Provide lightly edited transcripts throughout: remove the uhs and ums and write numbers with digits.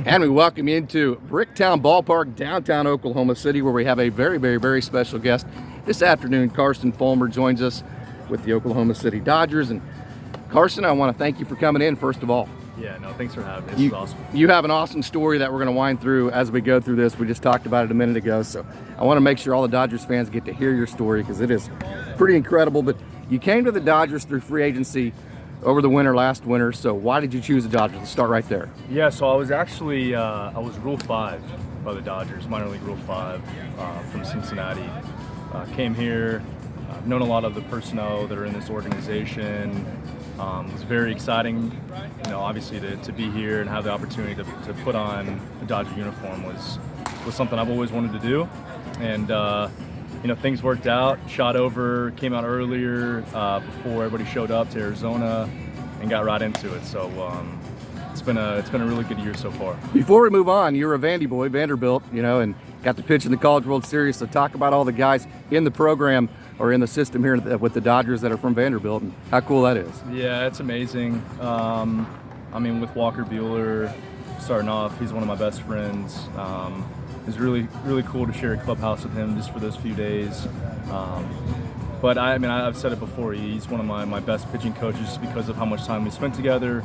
And we welcome you into Bricktown Ballpark, downtown Oklahoma City, where we have a very, very, very special guest. This afternoon, Carson Fulmer joins us with the Oklahoma City Dodgers. And Carson, I want to thank you for coming in, first of all. Yeah, no, thanks for having me. This is awesome. You have an awesome story that we're going to wind through as we go through this. We just talked about it a minute ago, so I want to make sure all the Dodgers fans get to hear your story because it is pretty incredible. But you came to the Dodgers through free agency over the last winter, so why did you choose the Dodgers? Let's start right there. Yeah, so I was actually, I was Rule 5 by the Dodgers, minor league Rule 5 from Cincinnati. Came here, known a lot of the personnel that are in this organization. It was very exciting, obviously to be here and have the opportunity to put on a Dodger uniform was something I've always wanted to do. And, things worked out, shot over, came out earlier before everybody showed up to Arizona and got right into it. So it's been a really good year so far. Before we move on, you're a Vandy boy, Vanderbilt, and got to pitch in the College World Series. So talk about all the guys in the program or in the system here with the Dodgers that are from Vanderbilt and how cool that is. Yeah, it's amazing. With Walker Buehler starting off, he's one of my best friends. It was really, really cool to share a clubhouse with him just for those few days. But I've said it before, he's one of my best pitching coaches just because of how much time we spent together.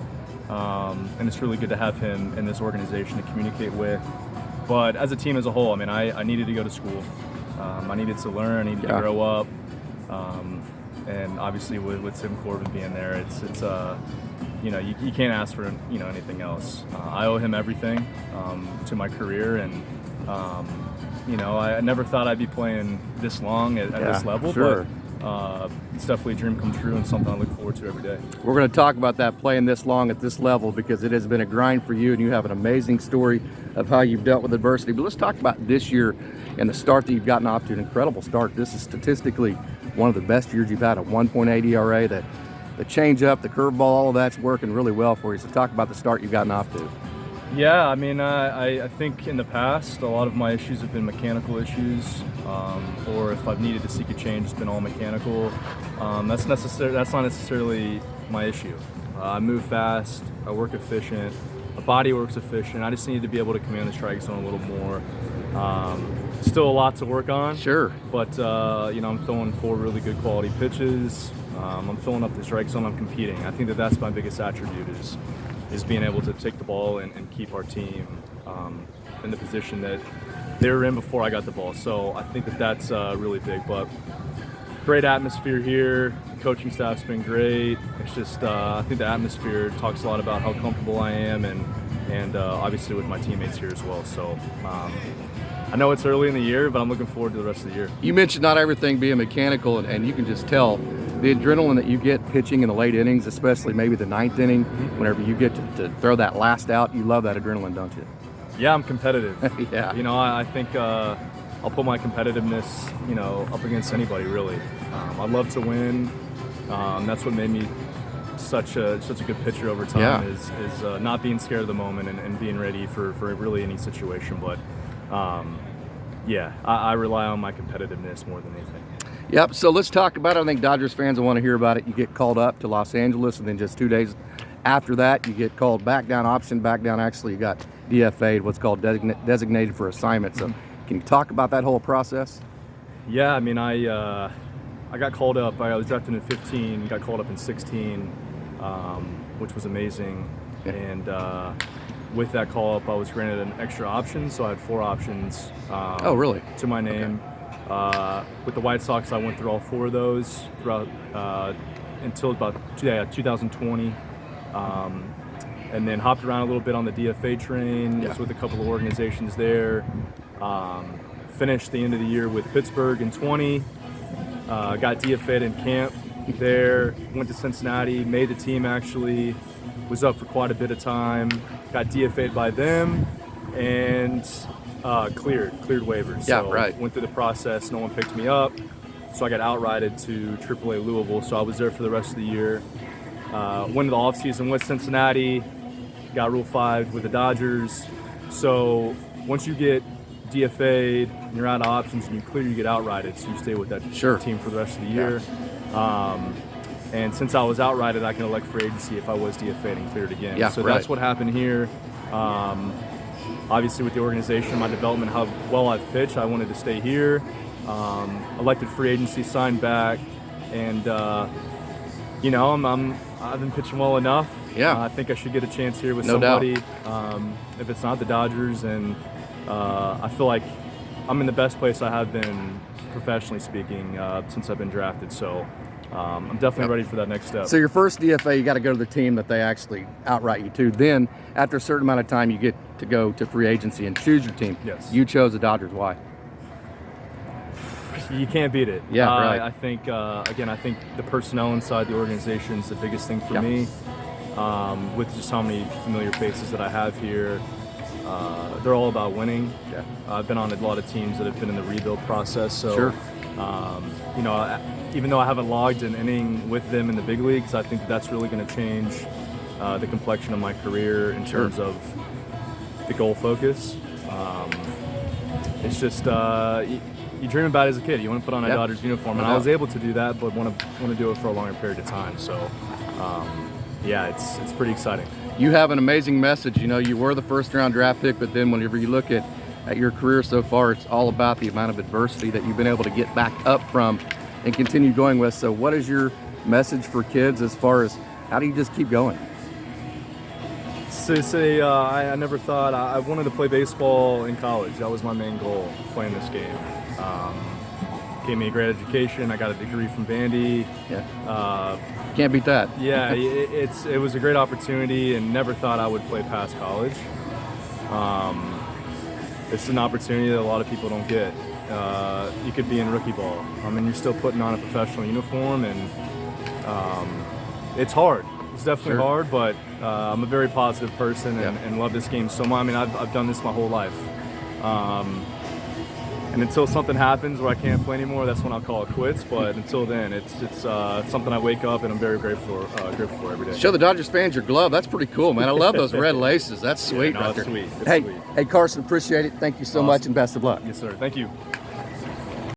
And it's really good to have him in this organization to communicate with. But as a team as a whole, I needed to go to school. I needed to learn, I needed to grow up. And obviously with Tim Corbin being there, it's you can't ask for anything else. I owe him everything to my career, and I never thought I'd be playing this long at this level, sure. But it's definitely a dream come true and something I look forward to every day. We're going to talk about that, playing this long at this level, because it has been a grind for you and you have an amazing story of how you've dealt with adversity. But let's talk about this year and the start that you've gotten off to. An incredible start. This is statistically one of the best years you've had, a 1.8 ERA. The changeup, the curveball, all of that's working really well for you. So talk about the start you've gotten off to. Yeah, I think in the past a lot of my issues have been mechanical issues, or if I've needed to seek a change, it's been all mechanical. That's not necessarily my issue. I move fast, I work efficient, my body works efficient. I just need to be able to command the strike zone a little more. Still a lot to work on. Sure. But I'm throwing 4 really good quality pitches. I'm filling up the strike zone. I'm competing. I think that's my biggest attribute is being able to take the ball and keep our team in the position that they were in before I got the ball. So I think that's really big. But great atmosphere here. The coaching staff's been great. It's just I think the atmosphere talks a lot about how comfortable I am and obviously with my teammates here as well. So I know it's early in the year, but I'm looking forward to the rest of the year. You mentioned not everything being mechanical, and you can just tell the adrenaline that you get pitching in the late innings, especially maybe the 9th inning, whenever you get to throw that last out. You love that adrenaline, don't you? Yeah, I'm competitive. Yeah. I think I'll put my competitiveness, up against anybody, really. I love to win. That's what made me such a good pitcher over time, is not being scared of the moment and being ready for really any situation. But I rely on my competitiveness more than anything. Yep, so let's talk about it. I think Dodgers fans will want to hear about it. You get called up to Los Angeles, and then just 2 days after that, you get called back down. Actually, you got DFA'd, what's called designated for assignment. So can you talk about that whole process? Yeah, I got called up. I was drafted in 15, got called up in 16, which was amazing. And with that call up, I was granted an extra option, so I had 4 options. Oh, really? To my name. Okay. With the White Sox, I went through all 4 of those throughout until about 2020, and then hopped around a little bit on the DFA train. Was with a couple of organizations there. Finished the end of the year with Pittsburgh in 20. Got DFA'd in camp there. Went to Cincinnati, made the team actually. Was up for quite a bit of time. Got DFA'd by them, and cleared waivers. Yeah, so right. Went through the process. No one picked me up, so I got outrighted to AAA Louisville. So I was there for the rest of the year. Went to the offseason with Cincinnati. Got Rule 5 with the Dodgers. So once you get DFA'd and you're out of options and you clear, you get outrighted. So you stay with that team for the rest of the year. And since I was outrighted, I can elect free agency if I was DFA'd and cleared again. Yeah, so that's what happened here. obviously with the organization, my development, how well I've pitched, I wanted to stay here. Elected free agency, signed back, and you know, I've been pitching well enough. Yeah. I think I should get a chance here with No doubt. somebody. If it's not the Dodgers, and I feel like I'm in the best place I have been professionally speaking since I've been drafted. So I'm definitely ready for that next step. So your first DFA, you got to go to the team that they actually outright you to. Then, after a certain amount of time, you get to go to free agency and choose your team. Yes. You chose the Dodgers. Why? You can't beat it. Yeah, right. I think again, I think the personnel inside the organization is the biggest thing for me. With just how many familiar faces that I have here, they're all about winning. Yeah. I've been on a lot of teams that have been in the rebuild process. So, Sure. you know, even though I haven't logged an inning with them in the big leagues, I think that's really going to change the complexion of my career in Sure. terms of the goal focus. It's just you dream about it as a kid. You want to put on a Yep. Dodgers uniform, and No I was doubt. able to do that, but want to do it for a longer period of time. So, yeah, it's pretty exciting. You have an amazing message. You know, you were the first-round draft pick, but then whenever you look at your career so far, it's all about the amount of adversity that you've been able to get back up from and continue going with. So what is your message for kids as far as how do you just keep going? I never thought I wanted to play baseball in college. That was my main goal, playing this game. Gave me a great education. I got a degree from Vandy. Yeah. Can't beat that. Yeah, it was a great opportunity, and never thought I would play past college. It's an opportunity that a lot of people don't get. You could be in rookie ball. I mean, you're still putting on a professional uniform, and it's hard. It's definitely Sure. hard, but I'm a very positive person and love this game so much. I mean, I've done this my whole life. And until something happens where I can't play anymore, that's when I'll call it quits. But until then, it's something I wake up and I'm very grateful for every day. Show the Dodgers fans your glove. That's pretty cool, man. I love those red laces. That's sweet no, right it's there. sweet. It's Hey, sweet. hey, Carson, appreciate it. Thank you so Awesome. much and best of luck. Yes, sir. Thank you.